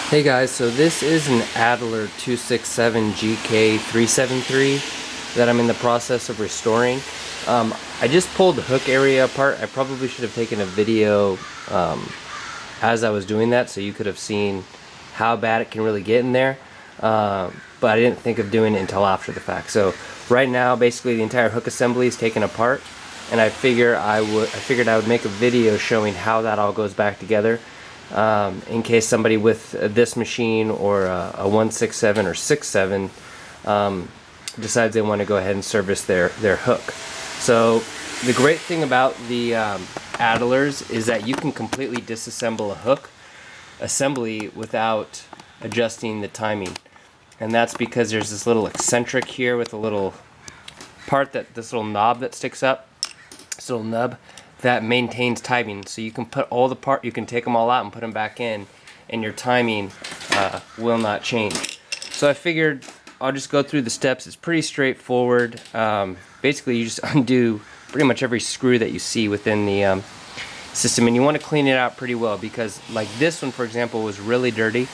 Hey guys, so this is an Adler 267 GK373 that I'm in the process of restoring. I just pulled the hook area apart. I probably should have taken a video as I was doing that so you could have seen how bad it can really get in there. But I didn't think of doing it until after the fact. So right now basically the entire hook assembly is taken apart, and I figured I would make a video showing how that all goes back together. In case somebody with this machine or a 167 or 67 decides they want to go ahead and service their hook. So the great thing about the Adlers is that you can completely disassemble a hook assembly without adjusting the timing, and that's because there's this little eccentric here with a little part, this little knob that sticks up, this little nub that maintains timing. So you can put all the you can take them all out and put them back in, and your timing will not change. So I figured I'll just go through the steps. It's pretty straightforward. Basically you just undo pretty much every screw that you see within the system, and you want to clean it out pretty well, because like this one for example was really dirty,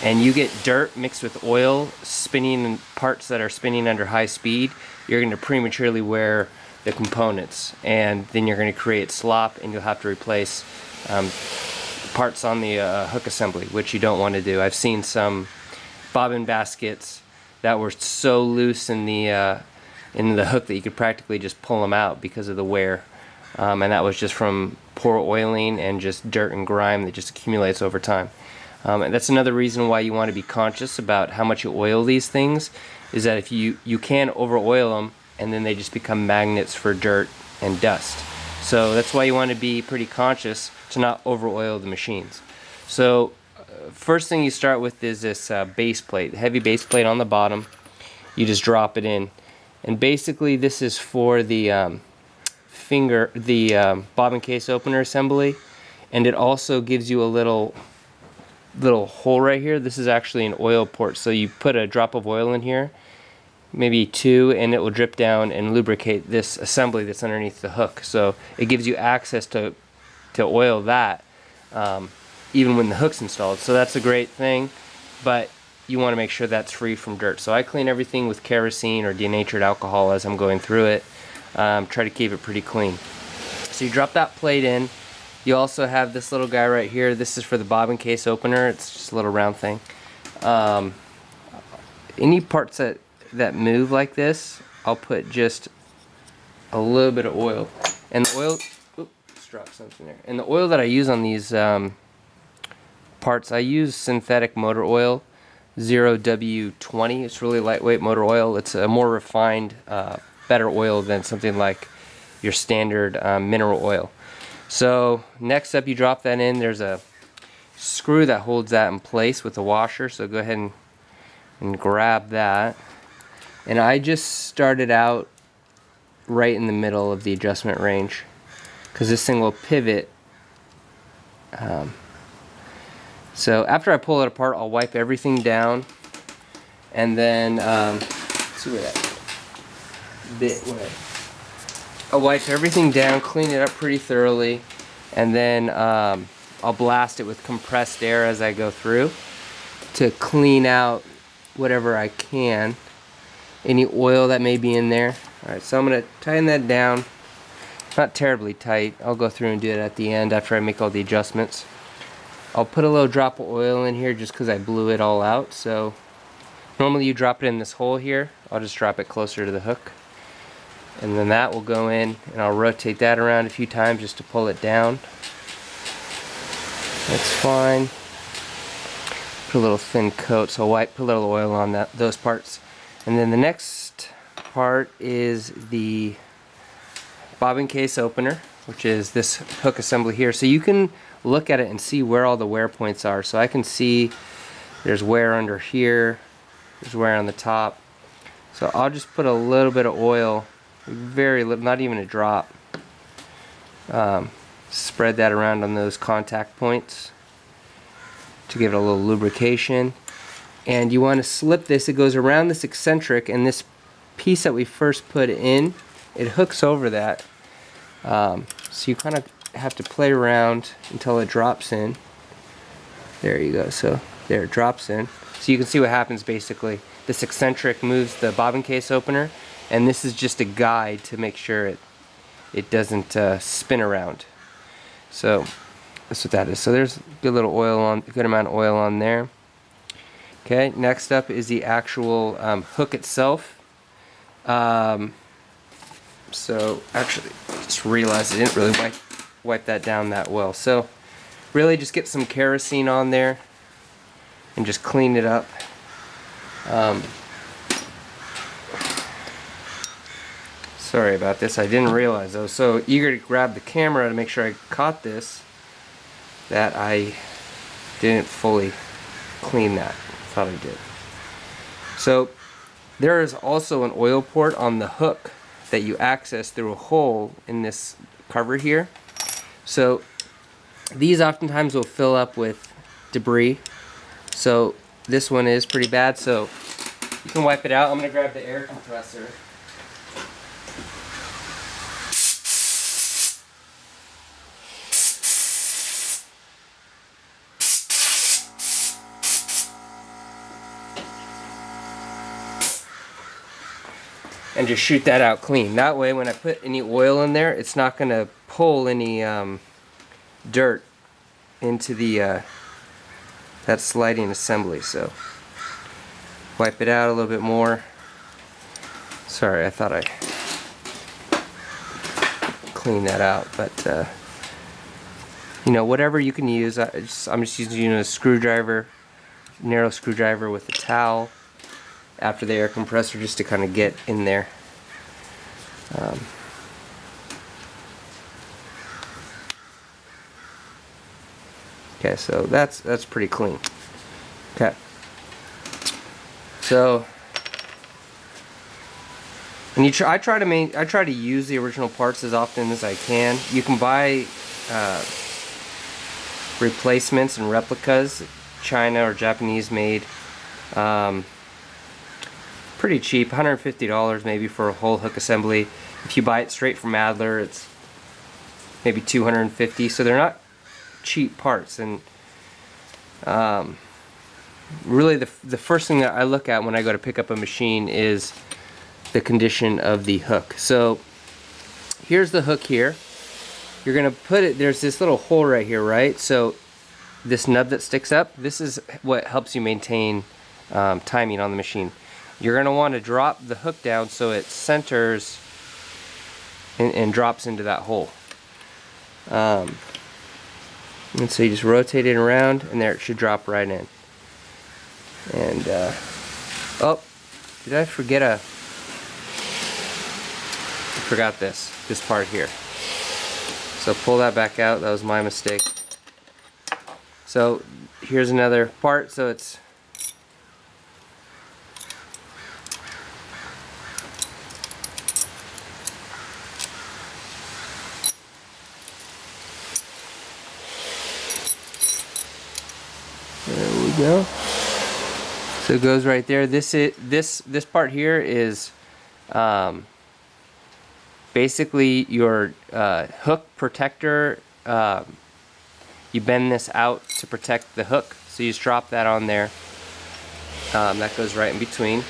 and you get dirt mixed with oil spinning in parts that are spinning under high speed, you're going to prematurely wear the components, and then you're going to create slop, and you'll have to replace parts on the hook assembly, which you don't want to do. I've seen some bobbin baskets that were so loose in the hook that you could practically just pull them out because of the wear, and that was just from poor oiling and just dirt and grime that just accumulates over time. And that's another reason why you want to be conscious about how much you oil these things, is that if you can over oil them, and then they just become magnets for dirt and dust. So that's why you want to be pretty conscious to not over oil the machines. So first thing you start with is this base plate, the heavy base plate on the bottom. You just drop it in, and basically this is for the bobbin case opener assembly, and it also gives you a little hole right here. This is actually an oil port, so you put a drop of oil in here, maybe two, and it will drip down and lubricate this assembly that's underneath the hook. So it gives you access to oil that even when the hook's installed. So that's a great thing, but you want to make sure that's free from dirt. So I clean everything with kerosene or denatured alcohol as I'm going through it. Try to keep it pretty clean. So you drop that plate in. You also have this little guy right here. This is for the bobbin case opener. It's just a little round thing. Any parts that move like this, I'll put just a little bit of oil, and the oil, oops, dropped something there. And the oil that I use on these parts, I use synthetic motor oil, 0W20. It's really lightweight motor oil. It's a more refined, better oil than something like your standard mineral oil. So next up, you drop that in. There's a screw that holds that in place with a washer, so go ahead and grab that. And I just started out right in the middle of the adjustment range, because this thing will pivot. So after I pull it apart, I'll wipe everything down, and then let's see where that bit went. I'll wipe everything down, clean it up pretty thoroughly, and then I'll blast it with compressed air as I go through to clean out whatever I can, any oil that may be in there. Alright, so I'm going to tighten that down, not terribly tight. I'll go through and do it at the end after I make all the adjustments. I'll put a little drop of oil in here just because I blew it all out. So normally you drop it in this hole here. I'll just drop it closer to the hook, and then that will go in, and I'll rotate that around a few times just to pull it down. That's fine. Put a little thin coat, so I'll put a little oil on those parts. And then the next part is the bobbin case opener, which is this hook assembly here. So you can look at it and see where all the wear points are. So I can see there's wear under here, there's wear on the top. So I'll just put a little bit of oil, very little, not even a drop. Spread that around on those contact points to give it a little lubrication. And you want to slip this. It goes around this eccentric, and this piece that we first put in, it hooks over that. So you kind of have to play around until it drops in. There you go. So There, it drops in. So you can see what happens basically. This eccentric moves the bobbin case opener, and this is just a guide to make sure it doesn't spin around. So that's what that is. So there's good little oil on, good amount of oil on there. Okay, next up is the actual hook itself. So actually, just realized I didn't really wipe that down that well. So really just get some kerosene on there and just clean it up. Sorry about this, I didn't realize I was so eager to grab the camera to make sure I caught this that I didn't fully clean that. Thought I did. So there is also an oil port on the hook that you access through a hole in this cover here. So these oftentimes will fill up with debris. So this one is pretty bad, so you can wipe it out. I'm going to grab the air compressor. And just shoot that out clean. That way when I put any oil in there, it's not going to pull any dirt into the that sliding assembly. So wipe it out a little bit more. Sorry, I thought I cleaned that out, but you know, whatever you can use. I'm just using a screwdriver, narrow screwdriver with a towel after the air compressor, just to kind of get in there. Okay, so that's pretty clean. Okay, so and I try to use the original parts as often as I can. You can buy replacements and replicas, China or Japanese made. Pretty cheap, $150 maybe for a whole hook assembly. If you buy it straight from Adler, it's maybe $250. So they're not cheap parts. And really, the first thing that I look at when I go to pick up a machine is the condition of the hook. So here's the hook here. You're gonna put it. There's this little hole right here, right? So this nub that sticks up, this is what helps you maintain timing on the machine. You're going to want to drop the hook down so it centers and drops into that hole. And so you just rotate it around, and there it should drop right in. And oh, did I forget I forgot this part here. So pull that back out. That was my mistake. So here's another part. So it's go. So it goes right there. This part here is basically your hook protector. You bend this out to protect the hook. So you just drop that on there. That goes right in between.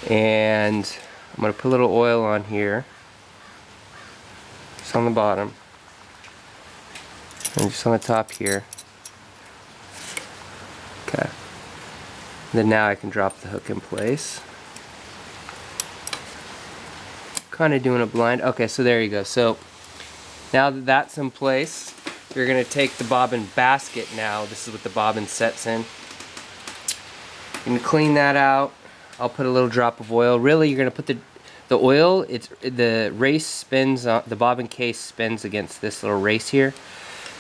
And I'm going to put a little oil on here. Just on the bottom. And just on the top here. Okay. Then now I can drop the hook in place. Kind of doing it blind. Okay, so there you go. So now that that's in place, you're going to take the bobbin basket now. This is what the bobbin sets in. You're going to clean that out. I'll put a little drop of oil. Really, you're going to put the oil, the race spins, the bobbin case spins against this little race here.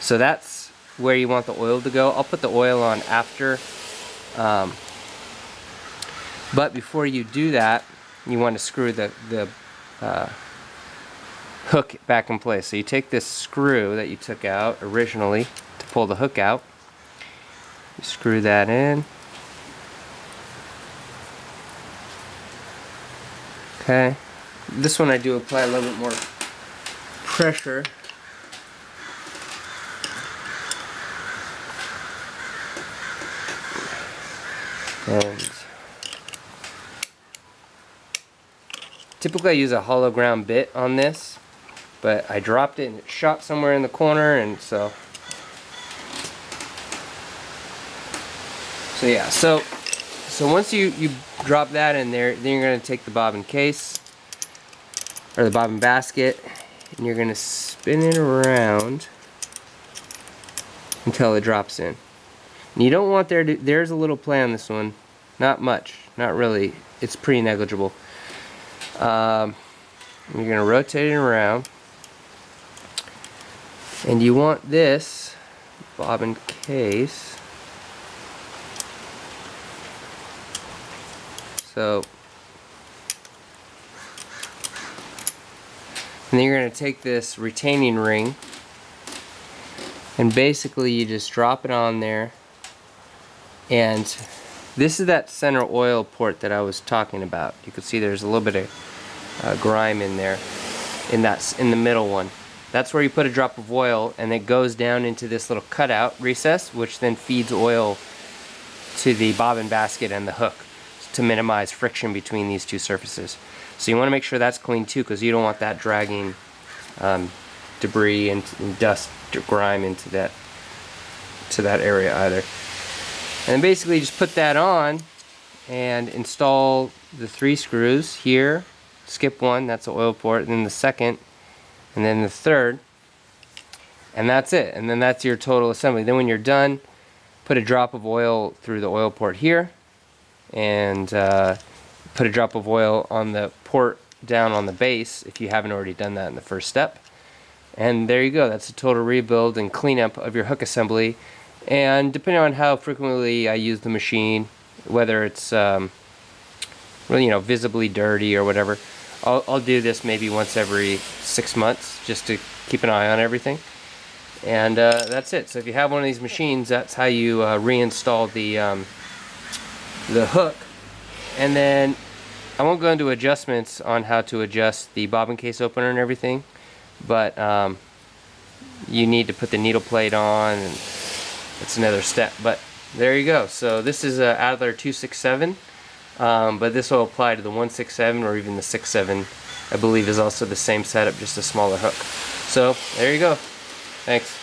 So that's where you want the oil to go. I'll put the oil on after. But before you do that, you want to screw the hook back in place. So you take this screw that you took out originally to pull the hook out. You screw that in. Okay. This one I do apply a little bit more pressure. And typically I use a hollow ground bit on this, but I dropped it and it shot somewhere in the corner, and so yeah. So once you drop that in there, then you're going to take the bobbin case or the bobbin basket, and you're going to spin it around until it drops in. And you don't want there's a little play on this one, not much, not really, it's pretty negligible. You're going to rotate it around, and you want this bobbin case, so and then you're going to take this retaining ring, and basically you just drop it on there, and this is that center oil port that I was talking about. You can see there's a little bit of grime in there, in the middle one. That's where you put a drop of oil, and it goes down into this little cutout recess, which then feeds oil to the bobbin basket and the hook to minimize friction between these two surfaces. So you want to make sure that's clean too, because you don't want that dragging debris and dust, grime into that area either. And basically just put that on and install the 3 screws here. Skip one, that's the oil port, and then the second, and then the third, and that's it. And then that's your total assembly. Then when you're done, put a drop of oil through the oil port here, and put a drop of oil on the port down on the base if you haven't already done that in the first step. And there you go. That's a total rebuild and cleanup of your hook assembly. And depending on how frequently I use the machine, whether it's really, visibly dirty or whatever, I'll do this maybe once every 6 months just to keep an eye on everything. And that's it. So if you have one of these machines, that's how you reinstall the hook. And then I won't go into adjustments on how to adjust the bobbin case opener and everything, but you need to put the needle plate on, and it's another step. But there you go. So this is a Adler 267, but this will apply to the 167 or even the 67. I believe is also the same setup, just a smaller hook. So there you go. Thanks.